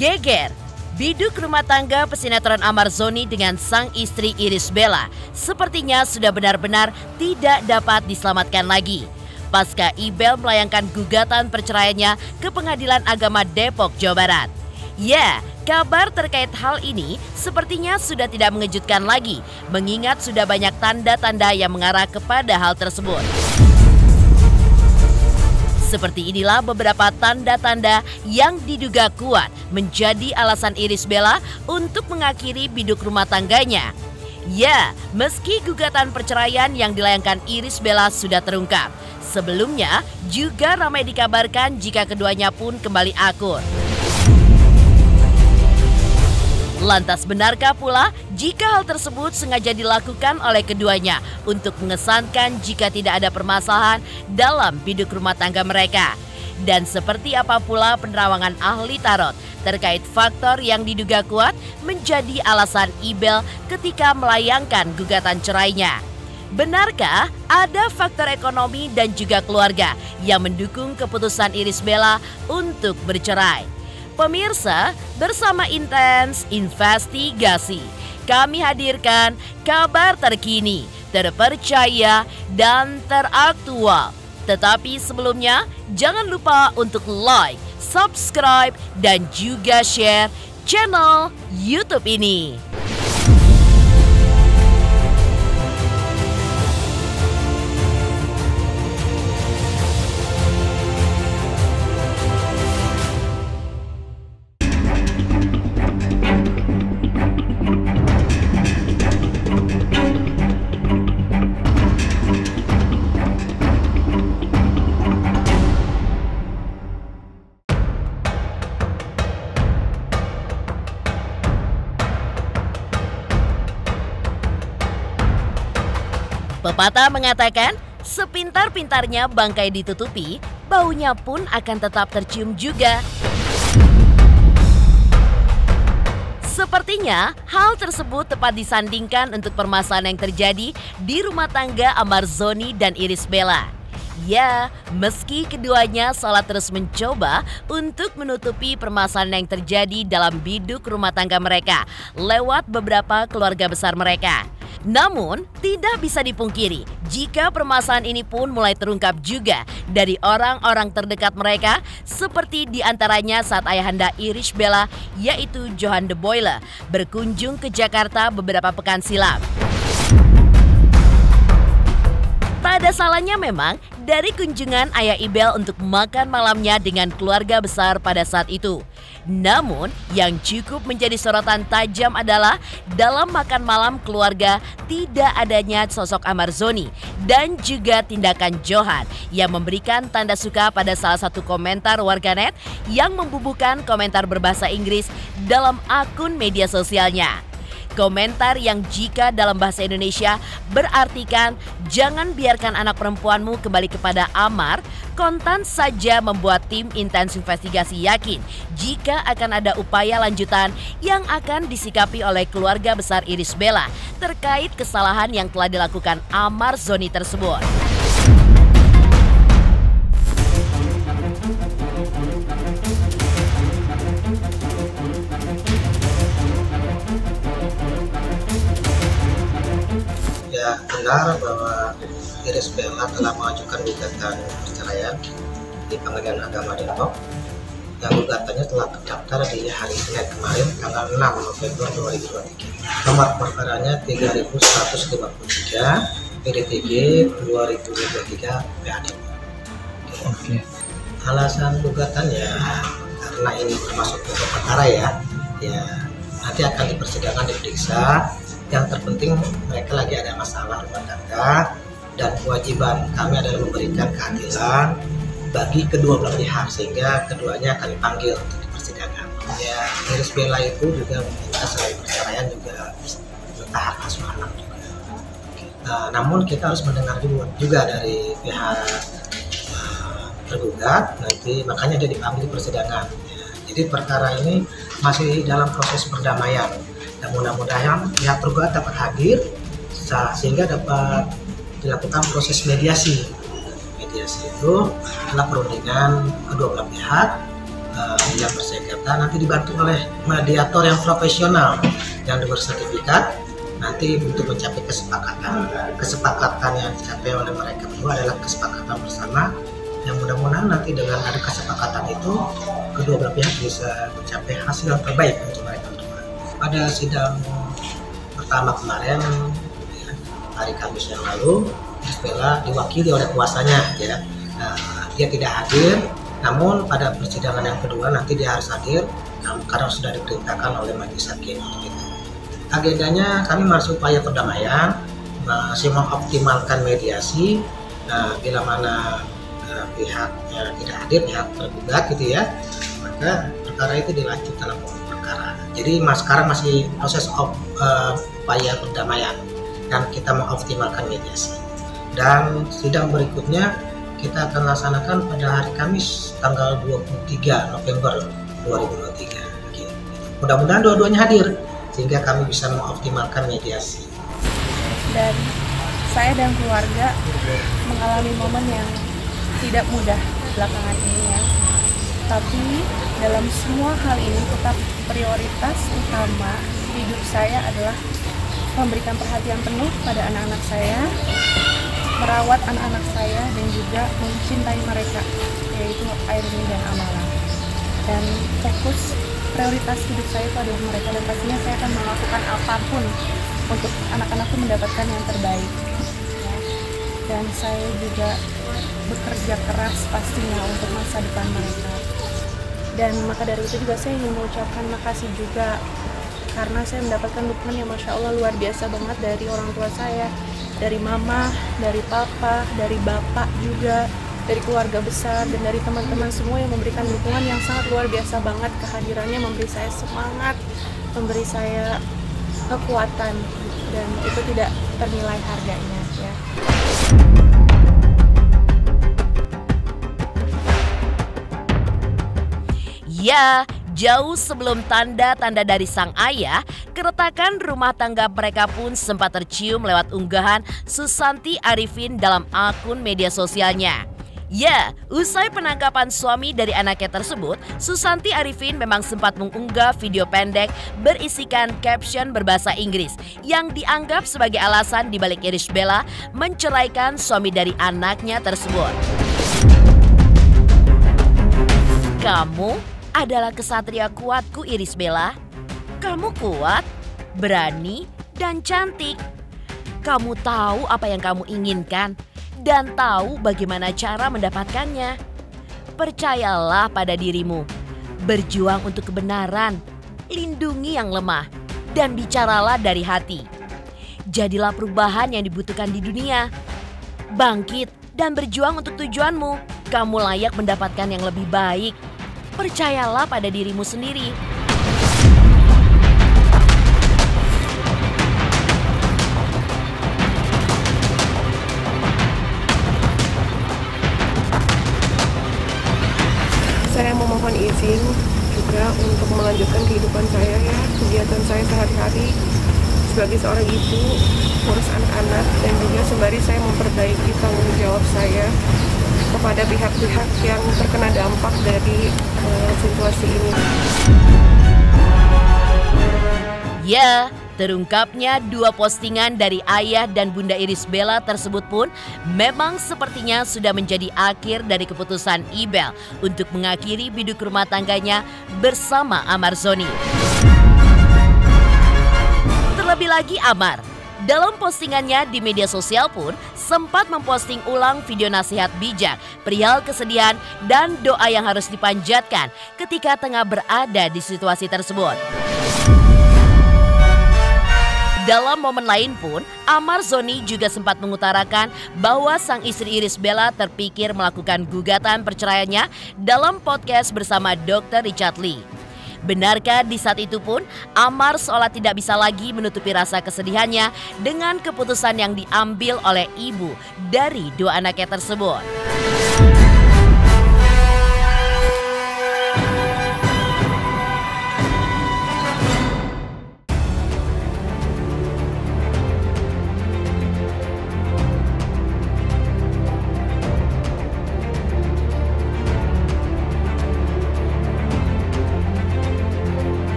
Geger, biduk rumah tangga pesinetron Amar Zoni dengan sang istri Irish Bella sepertinya sudah benar-benar tidak dapat diselamatkan lagi. Pasca Ibel melayangkan gugatan perceraiannya ke Pengadilan Agama Depok, Jawa Barat. Ya, kabar terkait hal ini sepertinya sudah tidak mengejutkan lagi, mengingat sudah banyak tanda-tanda yang mengarah kepada hal tersebut. Seperti inilah beberapa tanda-tanda yang diduga kuat menjadi alasan Irish Bella untuk mengakhiri biduk rumah tangganya. Ya, meski gugatan perceraian yang dilayangkan Irish Bella sudah terungkap, sebelumnya juga ramai dikabarkan jika keduanya pun kembali akur. Lantas benarkah pula jika hal tersebut sengaja dilakukan oleh keduanya untuk mengesankan jika tidak ada permasalahan dalam biduk rumah tangga mereka? Dan seperti apa pula penerawangan ahli tarot terkait faktor yang diduga kuat menjadi alasan Ibel ketika melayangkan gugatan cerainya? Benarkah ada faktor ekonomi dan juga keluarga yang mendukung keputusan Irish Bella untuk bercerai? Pemirsa, bersama Intens Investigasi, kami hadirkan kabar terkini, terpercaya, dan teraktual. Tetapi sebelumnya, jangan lupa untuk like, subscribe, dan juga share channel YouTube ini. Pepatah mengatakan, sepintar-pintarnya bangkai ditutupi, baunya pun akan tetap tercium juga. Sepertinya hal tersebut tepat disandingkan untuk permasalahan yang terjadi di rumah tangga Amar Zoni dan Irish Bella. Ya, meski keduanya seolah terus mencoba untuk menutupi permasalahan yang terjadi dalam biduk rumah tangga mereka lewat beberapa keluarga besar mereka. Namun, tidak bisa dipungkiri jika permasalahan ini pun mulai terungkap juga dari orang-orang terdekat mereka, seperti diantaranya saat ayahanda Irish Bella, yaitu Johan de Boyle, berkunjung ke Jakarta beberapa pekan silam. Tak ada salahnya memang dari kunjungan ayah Ibel untuk makan malamnya dengan keluarga besar pada saat itu. Namun, yang cukup menjadi sorotan tajam adalah dalam makan malam keluarga tidak adanya sosok Amar Zoni dan juga tindakan Johan yang memberikan tanda suka pada salah satu komentar warganet yang membubuhkan komentar berbahasa Inggris dalam akun media sosialnya. Komentar yang jika dalam bahasa Indonesia berartikan jangan biarkan anak perempuanmu kembali kepada Amar, kontan saja membuat tim Intens Investigasi yakin jika akan ada upaya lanjutan yang akan disikapi oleh keluarga besar Irish Bella terkait kesalahan yang telah dilakukan Amar Zoni tersebut. Ya, benar bahwa Irish Bella telah mengajukan gugatan perceraian di Pengadilan Agama Depok. Yang gugatannya telah terdaftar di hari Senin kemarin tanggal 6 November 2023. Nomor perkaranya 3153 PDTG 2023 PAD. Oke. Alasan gugatannya karena ini termasuk pokok perkara ya nanti akan di persidangan diperiksa. Yang terpenting mereka lagi ada masalah rumah tangga dan kewajiban kami adalah memberikan keadilan bagi kedua belah pihak sehingga keduanya akan dipanggil untuk di persidangan. Ya, Irish Bella itu juga meminta selain perceraian juga minta hak asuh anak juga. Namun kita harus mendengar juga dari pihak tergugat nanti, makanya dia dipanggil di persidangan. Ya, jadi perkara ini masih dalam proses perdamaian. Dan mudah-mudahan pihak tergugat dapat hadir sehingga dapat dilakukan proses mediasi. Mediasi itu adalah perundingan kedua belah pihak yang bersengketa nanti dibantu oleh mediator yang profesional yang bersertifikat. Nanti untuk mencapai kesepakatan yang dicapai oleh mereka berdua adalah kesepakatan bersama, yang mudah-mudahan nanti dengan ada kesepakatan itu kedua belah pihak bisa mencapai hasil yang terbaik untuk mereka berdua. Pada sidang pertama kemarin ya, hari Kamis yang lalu, Bella diwakili oleh kuasanya ya. Dia tidak hadir, namun pada persidangan yang kedua nanti dia harus hadir karena sudah diperintahkan oleh majelis hakim untuk itu. Agendanya kami masuk upaya perdamaian, masih mengoptimalkan mediasi. Bila mana pihaknya tidak hadir, pihak tergugat gitu ya, maka perkara itu dilanjut dalam pokok perkara. Jadi sekarang masih proses upaya perdamaian dan kita mengoptimalkan mediasi. Dan sidang berikutnya kita akan laksanakan pada hari Kamis tanggal 23 November 2023. Gitu. Mudah-mudahan dua-duanya hadir sehingga kami bisa mengoptimalkan mediasi. Dan saya dan keluarga mengalami momen yang tidak mudah belakangan ini ya. Tapi dalam semua hal ini tetap prioritas utama hidup saya adalah memberikan perhatian penuh pada anak-anak saya, merawat anak-anak saya dan juga mencintai mereka, yaitu Airni dan Amala. Dan fokus prioritas hidup saya itu adalah mereka, dan pastinya saya akan melakukan apapun untuk anak-anakku mendapatkan yang terbaik ya. Dan saya juga bekerja keras pastinya untuk masa depan mereka. Dan maka dari itu juga saya ingin mengucapkan makasih juga karena saya mendapatkan dukungan yang Masya Allah luar biasa banget dari orang tua saya, dari mama, dari papa, dari bapak juga, dari keluarga besar, dan dari teman-teman semua yang memberikan dukungan yang sangat luar biasa banget. Kehadirannya memberi saya semangat, memberi saya kekuatan, dan itu tidak ternilai harganya ya. Ya, jauh sebelum tanda-tanda dari sang ayah, keretakan rumah tangga mereka pun sempat tercium lewat unggahan Susanti Arifin dalam akun media sosialnya. Ya, usai penangkapan suami dari anaknya tersebut, Susanti Arifin memang sempat mengunggah video pendek berisikan caption berbahasa Inggris yang dianggap sebagai alasan dibalik Irish Bella menceraikan suami dari anaknya tersebut. Kamu adalah kesatria kuatku, Irish Bella. Kamu kuat, berani, dan cantik. Kamu tahu apa yang kamu inginkan dan tahu bagaimana cara mendapatkannya. Percayalah pada dirimu, berjuang untuk kebenaran, lindungi yang lemah, dan bicaralah dari hati. Jadilah perubahan yang dibutuhkan di dunia. Bangkit dan berjuang untuk tujuanmu. Kamu layak mendapatkan yang lebih baik. Percayalah pada dirimu sendiri. Saya memohon izin juga untuk melanjutkan kehidupan saya ya, kegiatan saya sehari-hari sebagai seorang ibu, urus anak-anak, dan juga sembari saya memperbaiki tanggung jawab saya kepada pihak-pihak yang terkena dampak dari situasi ini. Ya, terungkapnya dua postingan dari ayah dan bunda Irish Bella tersebut pun memang sepertinya sudah menjadi akhir dari keputusan Ibel untuk mengakhiri biduk rumah tangganya bersama Amar Zoni. Terlebih lagi Amar, dalam postingannya di media sosial pun sempat memposting ulang video nasihat bijak perihal kesedihan dan doa yang harus dipanjatkan ketika tengah berada di situasi tersebut. Dalam momen lain pun, Amar Zoni juga sempat mengutarakan bahwa sang istri Irish Bella terpikir melakukan gugatan perceraiannya dalam podcast bersama Dr. Richard Lee. Benarkah di saat itu pun Amar seolah tidak bisa lagi menutupi rasa kesedihannya dengan keputusan yang diambil oleh ibu dari dua anaknya tersebut?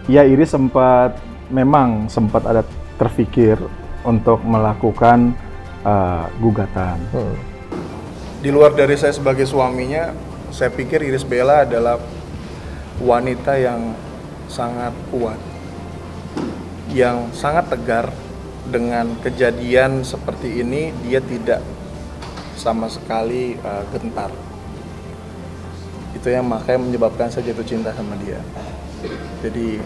Ya, Iris memang sempat ada terfikir untuk melakukan gugatan. Di luar dari saya sebagai suaminya, saya pikir Irish Bella adalah wanita yang sangat kuat, yang sangat tegar. Dengan kejadian seperti ini, dia tidak sama sekali gentar. Itu yang makanya menyebabkan saya jatuh cinta sama dia. Jadi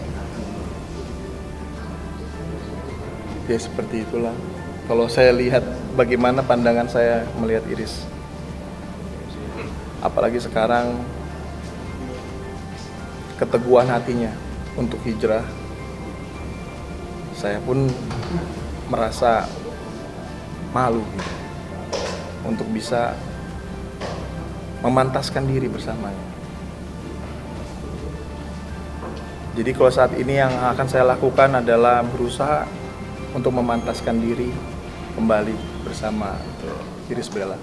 ya seperti itulah. Kalau saya lihat bagaimana pandangan saya melihat Iris, apalagi sekarang keteguhan hatinya untuk hijrah, saya pun merasa malu untuk bisa memantaskan diri bersamanya. Jadi kalau saat ini yang akan saya lakukan adalah berusaha untuk memantaskan diri kembali bersama Irish Bella.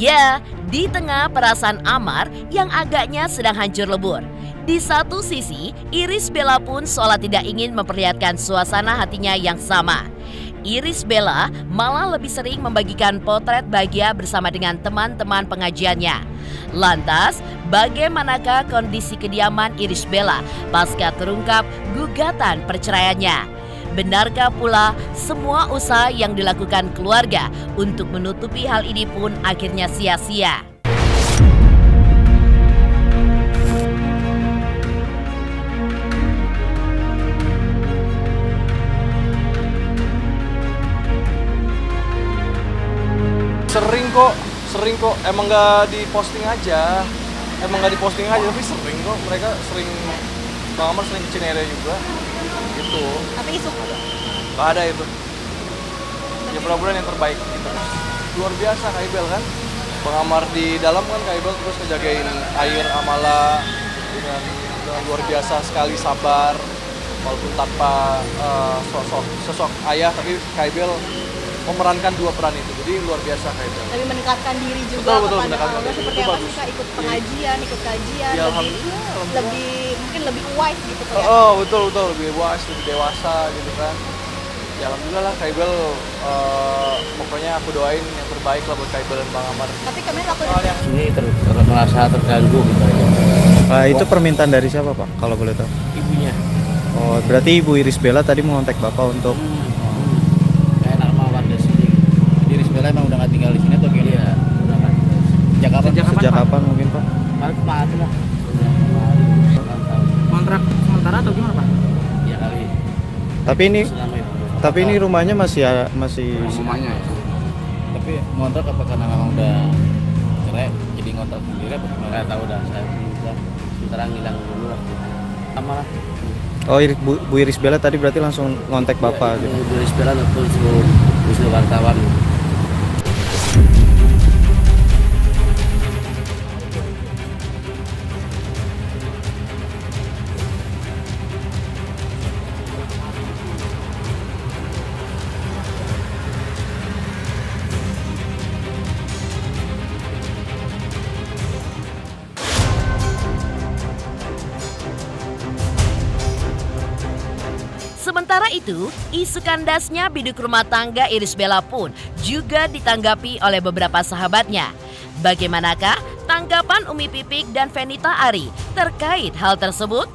Ya, di tengah perasaan Amar yang agaknya sedang hancur lebur. Di satu sisi, Irish Bella pun seolah tidak ingin memperlihatkan suasana hatinya yang sama. Irish Bella malah lebih sering membagikan potret bahagia bersama dengan teman-teman pengajiannya. Lantas, bagaimanakah kondisi kediaman Irish Bella pasca terungkap gugatan perceraiannya? Benarkah pula semua usaha yang dilakukan keluarga untuk menutupi hal ini pun akhirnya sia-sia? Sering kok, emang nggak diposting aja, tapi sering kok, mereka sering, Bang Amar sering Cinere juga, gitu. Tapi isu Nggak ada itu, ya mudah-mudahan yang terbaik gitu. Luar biasa Kak Ibel kan, Bang Amar di dalam kan Kak Ibel terus ngejagain air Amala dengan luar biasa sekali, sabar, walaupun tanpa sosok ayah, tapi Kak Ibel memerankan dua peran itu, jadi luar biasa Kak Ibel. tapi mendekatkan diri juga kepada Allah, seperti apa sih Kak, ikut pengajian, ikut kajian, Ya, mungkin lebih wise gitu Kak. Oh betul, lebih wise, lebih dewasa gitu kan. Ya alhamdulillah lah Kak Ibel, pokoknya aku doain yang terbaik lah buat Kak Ibel dan Bang Amar. Tapi kami takut Ini merasa terganggu gitu aja. Itu permintaan dari siapa Pak, kalau boleh tahu? Ibunya. Oh, berarti Ibu Irish Bella tadi mengontak Bapak untuk... Kayak normal warga sini. Irish Bella emang udah nggak tinggal di sini atau gimana? Iya, udah nggak tinggal di sini. Sejak kapan mungkin Pak? Kemarin lah. Kontrak sementara atau gimana Pak? Ya kali. Tapi ini rumahnya masih Rumahnya ya. Tapi ngontrak apa karena memang udah cerai jadi ngontrak sendiri apa gimana? Nggak tahu dah, saya udah sementara ngilang dulu lah. Sama lah. Oh, Bu Irish Bella tadi berarti langsung ngontak Bapak gitu. Bu Irish Bella telepon suruh wartawan. Sementara itu, isu kandasnya biduk rumah tangga Irish Bella pun juga ditanggapi oleh beberapa sahabatnya. Bagaimanakah tanggapan Umi Pipik dan Fenita Ari terkait hal tersebut?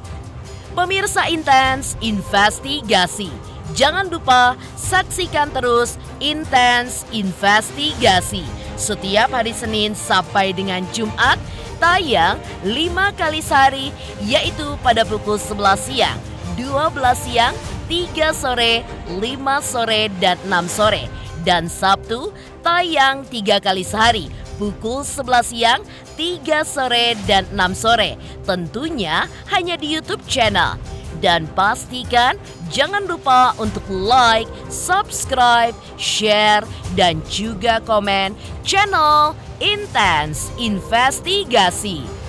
Pemirsa Intens Investigasi, jangan lupa saksikan terus Intens Investigasi setiap hari Senin sampai dengan Jumat, tayang 5 kali sehari, yaitu pada pukul 11 siang, 12 siang, 3 sore, 5 sore, dan 6 sore. Dan Sabtu tayang 3 kali sehari, pukul 11 siang, 3 sore, dan 6 sore. Tentunya hanya di YouTube channel. Dan pastikan jangan lupa untuk like, subscribe, share, dan juga komen channel Intens Investigasi.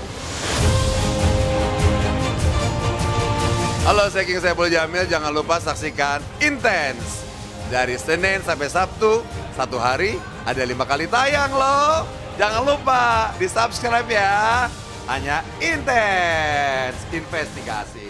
Halo, saya King Saiful Jamil. Jangan lupa saksikan Intens dari Senin sampai Sabtu. Satu hari ada 5 kali tayang loh. Jangan lupa di-subscribe ya. Hanya Intens Investigasi.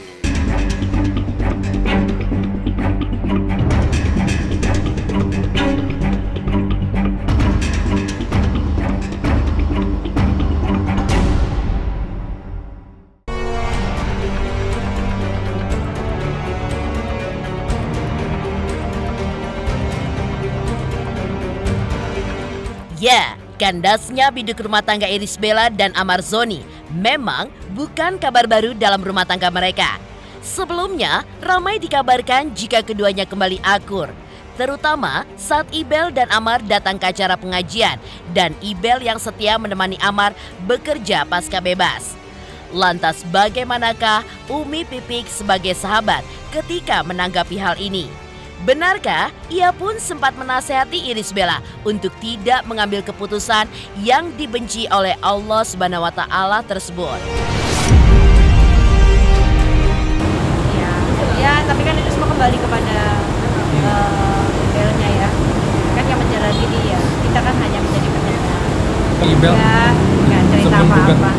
Ya, kandasnya biduk rumah tangga Irish Bella dan Amar Zoni memang bukan kabar baru dalam rumah tangga mereka. Sebelumnya, ramai dikabarkan jika keduanya kembali akur, terutama saat Ibel dan Amar datang ke acara pengajian dan Ibel yang setia menemani Amar bekerja pasca bebas. Lantas bagaimanakah Umi Pipik sebagai sahabat ketika menanggapi hal ini? Benarkah ia pun sempat menasehati Irish Bella untuk tidak mengambil keputusan yang dibenci oleh Allah Subhanahu wa Ta'ala tersebut? Ya, tapi kan itu semua kembali kepada Ibelnya ya. Kan yang menjalani dia. Kita kan hanya menjadi pendengar. Ibel Ya, nggak cerita apa-apa.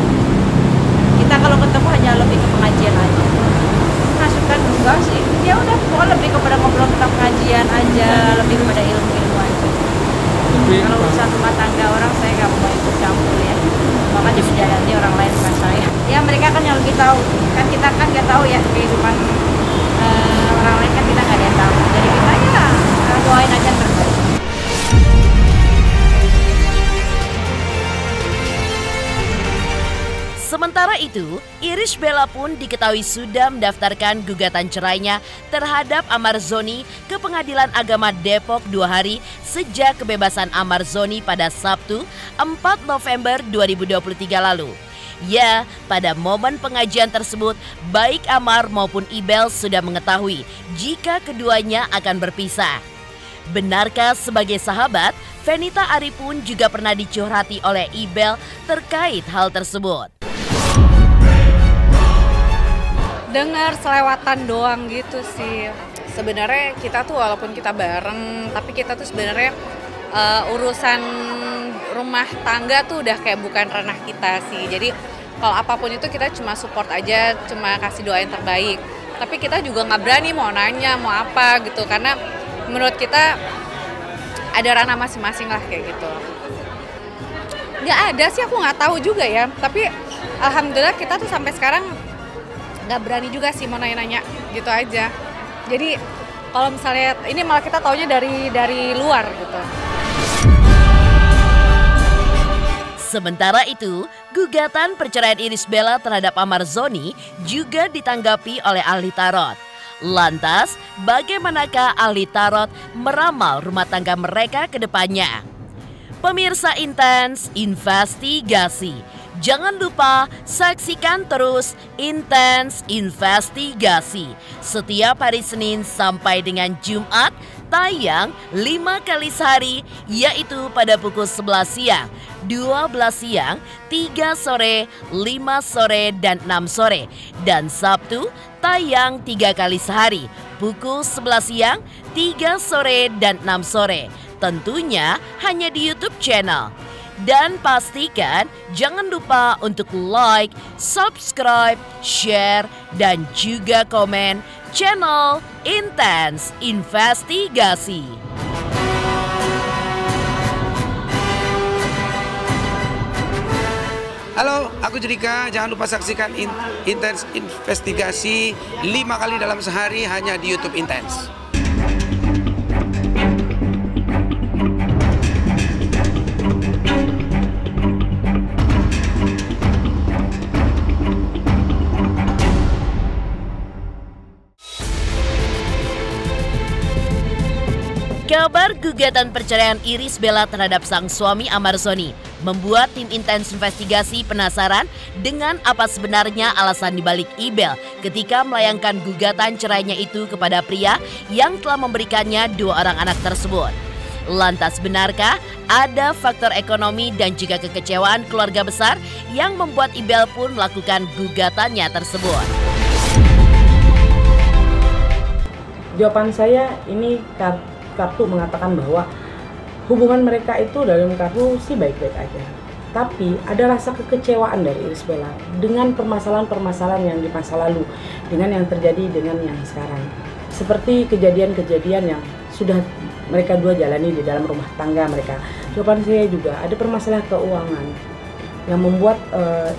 Kita kalau ketemu hanya lebih ke pengajian aja. Masukan enggak sih, ya udah pokoknya lebih kepada ngobrol tentang pengajian aja, lebih kepada ilmu aja. Kalau urusan rumah tangga orang saya nggak mau ikut campur ya, bahkan jadi menjalani orang lain bukan saya. Ya mereka kan yang lebih tahu, kan kita kan nggak tahu ya kehidupan orang lain, kan kita nggak ada yang tahu. Jadi kita ya doain aja yang terbaik. Sementara itu, Irish Bella pun diketahui sudah mendaftarkan gugatan cerainya terhadap Amar Zoni ke Pengadilan Agama Depok 2 hari sejak kebebasan Amar Zoni pada Sabtu 4 November 2023 lalu. Ya, pada momen pengajian tersebut, baik Amar maupun Ibel sudah mengetahui jika keduanya akan berpisah. Benarkah sebagai sahabat, Fenita Ari pun juga pernah dicurhati oleh Ibel terkait hal tersebut? Dengar selewatan doang gitu sih. Sebenarnya kita tuh walaupun kita bareng, tapi kita tuh sebenarnya urusan rumah tangga tuh udah kayak bukan ranah kita sih. Jadi kalau apapun itu kita cuma support aja, cuma kasih doa yang terbaik. Tapi kita juga nggak berani mau nanya, mau apa gitu. Karena menurut kita ada ranah masing-masing lah kayak gitu. Nggak ada sih, aku nggak tahu juga ya. Tapi alhamdulillah kita tuh sampai sekarang nggak berani juga sih mau nanya-nanya gitu aja. Jadi kalau misalnya ini malah kita taunya dari luar gitu. Sementara itu, gugatan perceraian Irish Bella terhadap Amar Zoni juga ditanggapi oleh ahli tarot. Lantas, bagaimanakah ahli tarot meramal rumah tangga mereka ke depannya? Pemirsa Intens Investigasi, jangan lupa saksikan terus Intens Investigasi setiap hari Senin sampai dengan Jumat, tayang 5 kali sehari, yaitu pada pukul 11 siang, 12 siang, 3 sore, 5 sore, dan 6 sore. Dan Sabtu tayang 3 kali sehari, pukul 11 siang, 3 sore, dan 6 sore. Tentunya hanya di YouTube channel. Dan pastikan jangan lupa untuk like, subscribe, share, dan juga komen channel Intens Investigasi. Halo, aku Judika. Jangan lupa saksikan Intens Investigasi 5 kali dalam sehari hanya di YouTube Intens. Kabar gugatan perceraian Irish Bella terhadap sang suami Amar Zoni membuat tim Intens Investigasi penasaran dengan apa sebenarnya alasan dibalik Ibel ketika melayangkan gugatan cerainya itu kepada pria yang telah memberikannya 2 orang anak tersebut. Lantas benarkah ada faktor ekonomi dan juga kekecewaan keluarga besar yang membuat Ibel pun melakukan gugatannya tersebut? Jawaban saya ini kartu mengatakan bahwa hubungan mereka itu dalam kartu sih baik-baik aja. Tapi ada rasa kekecewaan dari Irish Bella dengan permasalahan-permasalahan yang di masa lalu, dengan yang terjadi dengan yang sekarang. Seperti kejadian-kejadian yang sudah mereka dua jalani di dalam rumah tangga mereka. Jawaban saya juga ada permasalahan keuangan yang membuat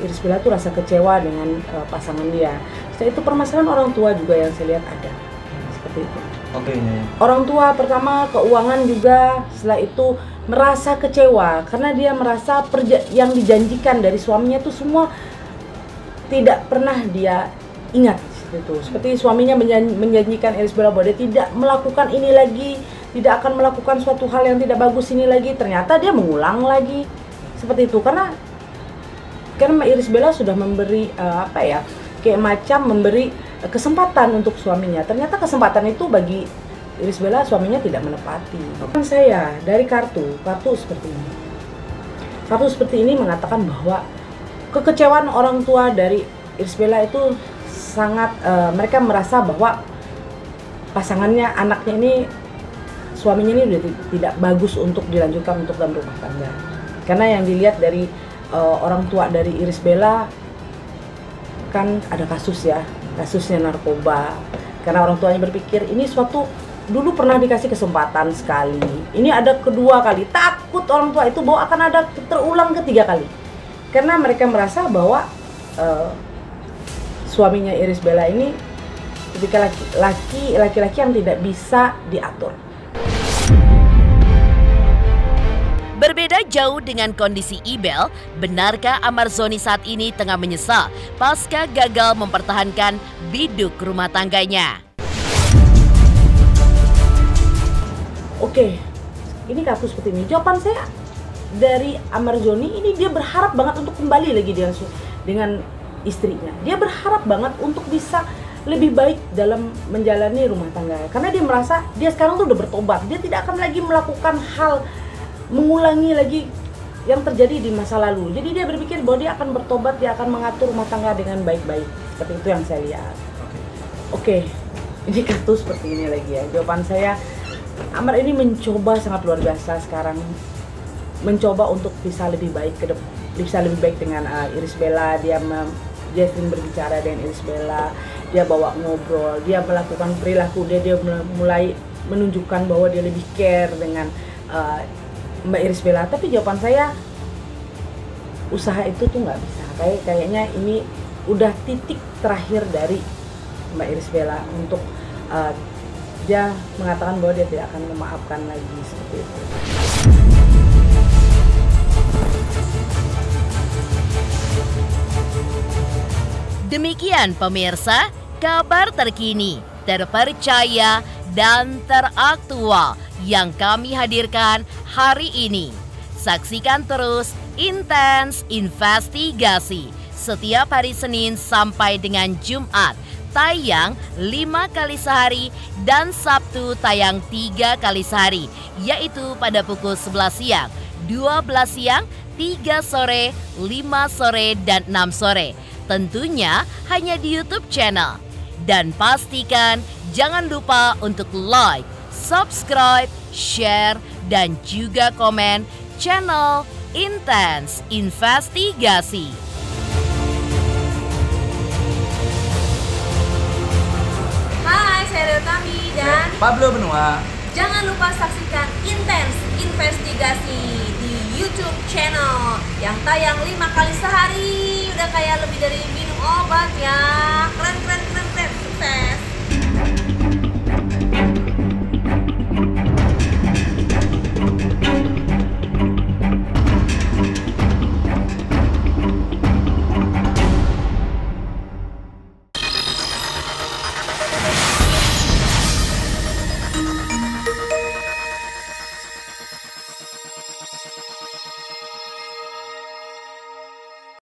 Irish Bella tuh rasa kecewa dengan pasangan dia. Setelah itu permasalahan orang tua juga yang saya lihat ada. Seperti itu. Oke. Orang tua pertama, keuangan juga, setelah itu merasa kecewa karena dia merasa yang dijanjikan dari suaminya itu semua tidak pernah dia ingat. Seperti suaminya menjanjikan Irish Bella bahwa dia tidak melakukan ini lagi, tidak akan melakukan suatu hal yang tidak bagus ini lagi, ternyata dia mengulang lagi seperti itu karena Irish Bella sudah memberi kayak macam memberi kesempatan untuk suaminya, ternyata kesempatan itu bagi Irish Bella suaminya tidak menepati. Saya dari kartu seperti ini. Kartu seperti ini mengatakan bahwa kekecewaan orang tua dari Irish Bella itu sangat mereka merasa bahwa pasangannya, anaknya ini, suaminya ini sudah tidak bagus untuk dilanjutkan untuk dalam rumah tangga. Karena yang dilihat dari orang tua dari Irish Bella kan ada kasusnya narkoba. Karena orang tuanya berpikir ini suatu dulu pernah dikasih kesempatan sekali, ini ada kedua kali, takut orang tua itu bahwa akan ada terulang ketiga kali karena mereka merasa bahwa suaminya Irish Bella ini ketika laki-laki yang tidak bisa diatur. Berbeda jauh dengan kondisi Ibel, benarkah Amar Zoni saat ini tengah menyesal pasca gagal mempertahankan biduk rumah tangganya? Oke, ini kasus seperti ini. Jawaban saya dari Amar Zoni ini, dia berharap banget untuk kembali lagi dengan istrinya. Dia berharap banget untuk bisa lebih baik dalam menjalani rumah tangga. Karena dia merasa dia sekarang tuh udah bertobat. Dia tidak akan lagi melakukan hal mengulangi lagi yang terjadi di masa lalu. Jadi dia berpikir bahwa dia akan bertobat, dia akan mengatur rumah tangga dengan baik-baik. Seperti itu yang saya lihat. Oke, ini kasus seperti ini lagi ya. Jawaban saya, Amar ini mencoba sangat luar biasa sekarang, mencoba untuk bisa lebih baik bisa lebih baik dengan Irish Bella. Dia sering berbicara dengan Irish Bella, dia bawa ngobrol, dia melakukan perilaku dia mulai menunjukkan bahwa dia lebih care dengan Mbak Irish Bella. Tapi jawaban saya, usaha itu tuh nggak bisa. Kayaknya ini udah titik terakhir dari Mbak Irish Bella untuk dia mengatakan bahwa dia tidak akan memaafkan lagi seperti itu. Demikian pemirsa, kabar terkini, terpercaya, dan teraktual yang kami hadirkan hari ini. Saksikan terus Intens Investigasi setiap hari Senin sampai dengan Jumat, tayang 5 kali sehari, dan Sabtu tayang 3 kali sehari, yaitu pada pukul 11 siang, 12 siang, 3 sore, 5 sore, dan 6 sore. Tentunya hanya di YouTube channel. Dan pastikan jangan lupa untuk like, subscribe, share, dan juga komen channel Intens Investigasi. Hai, saya Rio Tami dan Pablo Benua. Jangan lupa saksikan Intens Investigasi di YouTube channel yang tayang 5 kali sehari. Udah kayak lebih dari minum obat ya. Keren. Sukses.